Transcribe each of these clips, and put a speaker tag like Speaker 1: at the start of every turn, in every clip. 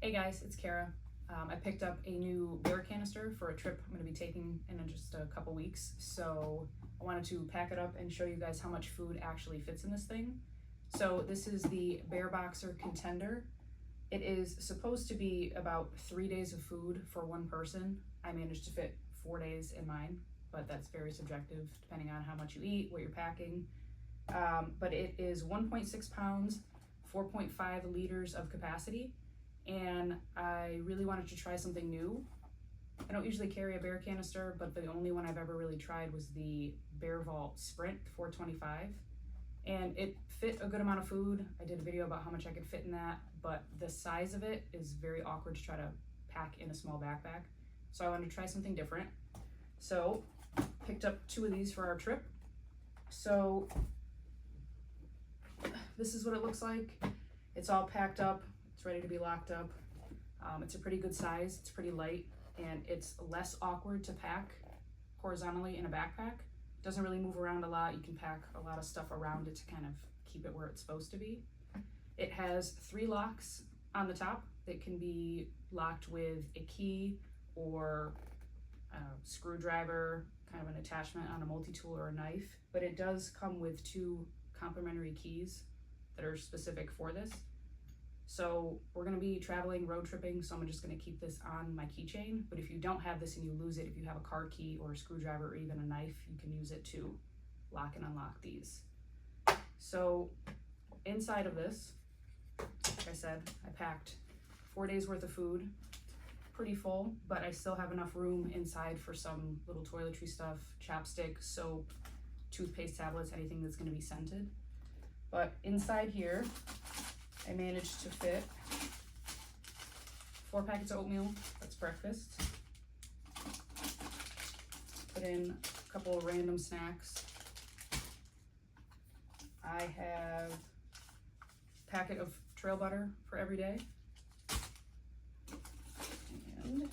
Speaker 1: Hey guys, it's Kara. I picked up a new Bare canister for a trip I'm going to be taking in just a couple weeks, so I wanted to pack it up and show you guys how much food actually fits in this thing. So this is the Bare Boxer Contender. It is supposed to be about 3 days of food for one person. I managed to fit 4 days in mine, but that's very subjective depending on how much you eat, what you're packing. But it is 1.6 pounds, 4.5 liters of capacity. And I really wanted to try something new. I don't usually carry a Bare canister, but the only one I've ever really tried was the BearVault Sprint 425, and it fit a good amount of food. I did a video about how much I could fit in that, but the size of it is very awkward to try to pack in a small backpack, so I wanted to try something different. So picked up 2 of these for our trip. So this is what it looks like. It's all packed up. It's ready to be locked up. It's a pretty good size, it's pretty light, and it's less awkward to pack horizontally in a backpack. It doesn't really move around a lot. You can pack a lot of stuff around it to kind of keep it where it's supposed to be. It has 3 locks on the top that can be locked with a key or a screwdriver, kind of an attachment on a multi-tool or a knife, but it does come with 2 complementary keys that are specific for this. So we're going to be traveling, road tripping, so I'm just going to keep this on my keychain. But if you don't have this and you lose it, if you have a car key or a screwdriver or even a knife, you can use it to lock and unlock these. So inside of this, like I said, I packed 4 days worth of food, pretty full, but I still have enough room inside for some little toiletry stuff, chapstick, soap, toothpaste tablets, anything that's going to be scented. But inside here, I managed to fit 4 packets of oatmeal, that's breakfast. Put in a couple of random snacks. I have a packet of trail butter for every day. And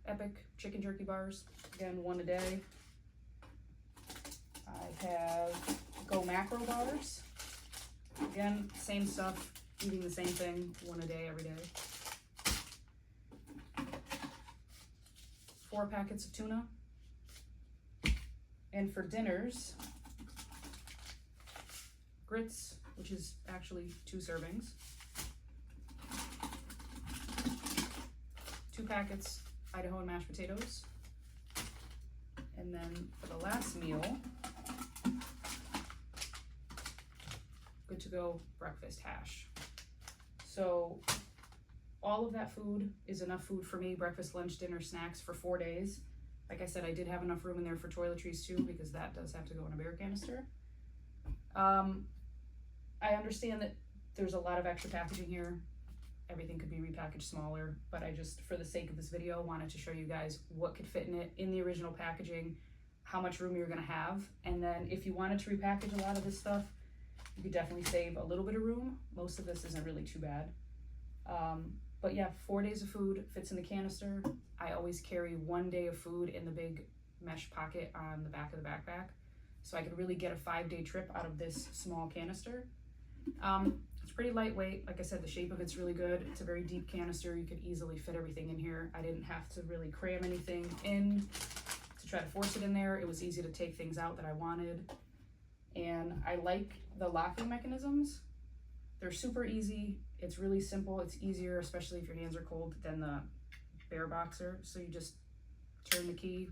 Speaker 1: Epic chicken jerky bars, again, 1 a day. I have Go macro bars. Again, same stuff, eating the same thing, 1 a day, every day. 4 packets of tuna. And for dinners, grits, which is actually 2 servings. 2 packets Idaho mashed potatoes. And then for the last meal, good to go breakfast hash. So all of that food is enough food for me, breakfast, lunch, dinner, snacks for 4 days. Like I said, I did have enough room in there for toiletries too, because that does have to go in a Bare canister. I understand that there's a lot of extra packaging here. Everything could be repackaged smaller, but I just, for the sake of this video, wanted to show you guys what could fit in it in the original packaging, how much room you're gonna have, and then if you wanted to repackage a lot of this stuff, you could definitely save a little bit of room. Most of this isn't really too bad. But yeah, 4 days of food fits in the canister. I always carry 1 day of food in the big mesh pocket on the back of the backpack, so I could really get a 5-day trip out of this small canister. It's pretty lightweight. Like I said, the shape of it's really good. It's a very deep canister. You could easily fit everything in here. I didn't have to really cram anything in to try to force it in there. It was easy to take things out that I wanted. And I like the locking mechanisms. They're super easy. It's really simple. It's easier, especially if your hands are cold, than the Bare Boxer. So you just turn the key,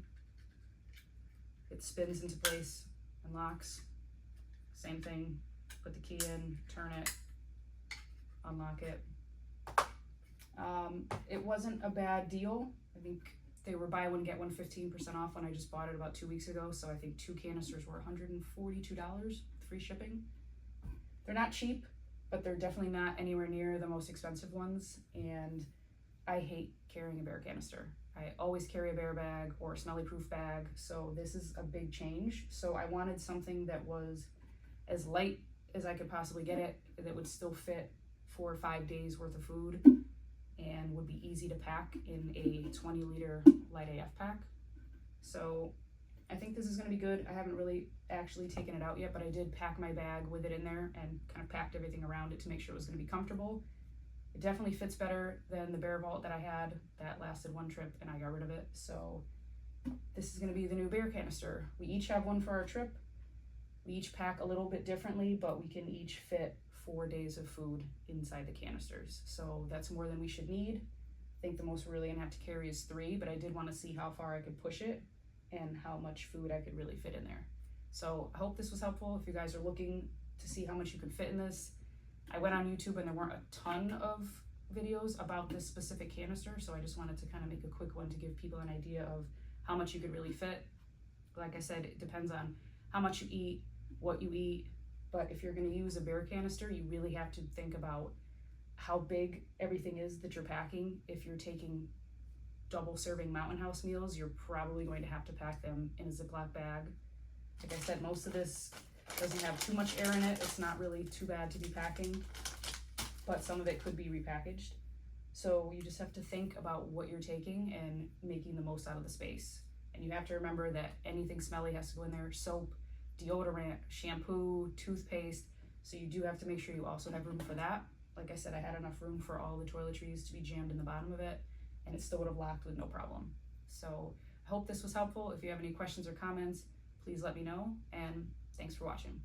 Speaker 1: it spins into place and locks. Same thing, put the key in, turn it, unlock it. It wasn't a bad deal. I think they were buy one, get one 15% off when I just bought it about 2 weeks ago. So I think 2 canisters were $142 with free shipping. They're not cheap, but they're definitely not anywhere near the most expensive ones. And I hate carrying a Bare canister. I always carry a Bare bag or a smelly proof bag. So this is a big change. So I wanted something that was as light as I could possibly get it, that would still fit 4 or 5 days worth of food and would be easy to pack in a 20-liter light AF pack. So I think this is going to be good. I haven't really actually taken it out yet, but I did pack my bag with it in there and kind of packed everything around it to make sure it was going to be comfortable. It definitely fits better than the BearVault that I had that lasted one trip and I got rid of it. So this is going to be the new Bare canister. We each have one for our trip. We each pack a little bit differently, but we can each fit 4 days of food inside the canisters. So that's more than we should need. I think the most we're really gonna have to carry is 3, but I did want to see how far I could push it and how much food I could really fit in there. So I hope this was helpful. If you guys are looking to see how much you can fit in this, I went on YouTube and there weren't a ton of videos about this specific canister, so I just wanted to kind of make a quick one to give people an idea of how much you could really fit. Like I said, it depends on how much you eat, what you eat, but if you're going to use a Bare canister, you really have to think about how big everything is that you're packing. If you're taking double serving Mountain House meals, you're probably going to have to pack them in a Ziploc bag. Like I said, most of this doesn't have too much air in it. It's not really too bad to be packing, but some of it could be repackaged. So you just have to think about what you're taking and making the most out of the space. And you have to remember that anything smelly has to go in there: soap, deodorant, shampoo, toothpaste. So you do have to make sure you also have room for that. Like I said, I had enough room for all the toiletries to be jammed in the bottom of it, and it still would have locked with no problem. So I hope this was helpful. If you have any questions or comments, please let me know, and thanks for watching.